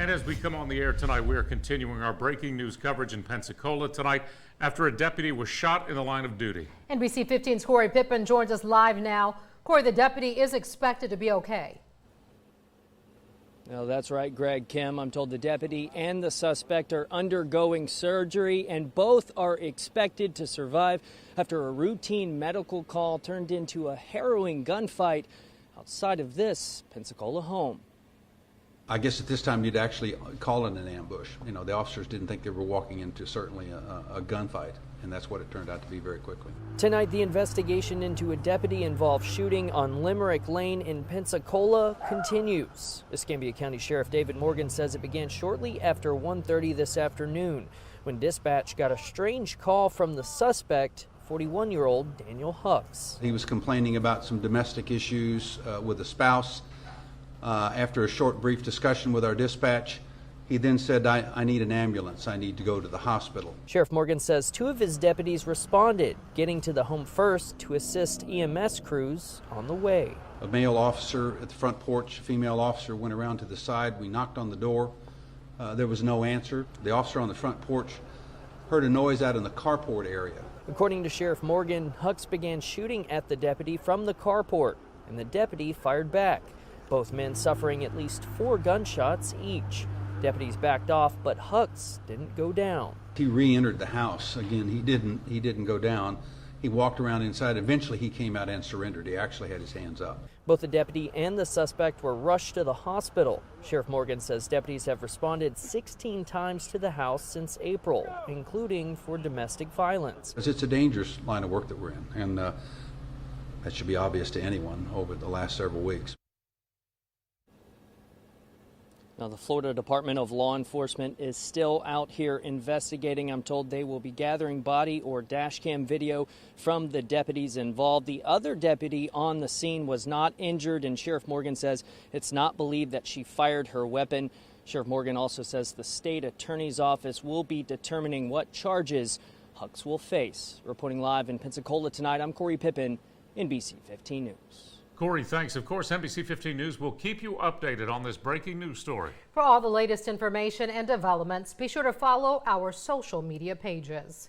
And as we come on the air tonight, we are continuing our breaking news coverage in Pensacola tonight after a deputy was shot in the line of duty. NBC 15's Corey Pippen joins us live now. Corey, the deputy is expected to be okay. No, that's right, Greg. Kim, I'm told the deputy and the suspect are undergoing surgery, and both are expected to survive after a routine medical call turned into a harrowing gunfight outside of this Pensacola home. I guess at this time you'd actually call it an ambush. You know, the officers didn't think they were walking into certainly a gunfight, and that's what it turned out to be very quickly. Tonight, the investigation into a deputy-involved shooting on Limerick Lane in Pensacola continues. Escambia County Sheriff David Morgan says it began shortly after 1:30 this afternoon when dispatch got a strange call from the suspect, 41-year-old Daniel Hucks. He was complaining about some domestic issues with a spouse. After a short, brief discussion with our dispatch, he then said, I need an ambulance. I need to go to the hospital. Sheriff Morgan says two of his deputies responded, getting to the home first to assist EMS crews on the way. A male officer at the front porch, a female officer went around to the side. We knocked on the door. There was no answer. The officer on the front porch heard a noise out in the carport area. According to Sheriff Morgan, Hucks began shooting at the deputy from the carport, and the deputy fired back. Both men suffering at least 4 gunshots each. Deputies backed off, but Hucks didn't go down. He re-entered the house. Again, he didn't go down. He walked around inside. Eventually, he came out and surrendered. He actually had his hands up. Both the deputy and the suspect were rushed to the hospital. Sheriff Morgan says deputies have responded 16 times to the house since April, including for domestic violence. It's a dangerous line of work that we're in, and that should be obvious to anyone over the last several weeks. Now, the Florida Department of Law Enforcement is still out here investigating. I'm told they will be gathering body or dash cam video from the deputies involved. The other deputy on the scene was not injured, and Sheriff Morgan says it's not believed that she fired her weapon. Sheriff Morgan also says the state attorney's office will be determining what charges Hucks will face. Reporting live in Pensacola tonight, I'm Corey Pippen, NBC 15 News. Corey, thanks. Of course, NBC 15 News will keep you updated on this breaking news story. For all the latest information and developments, be sure to follow our social media pages.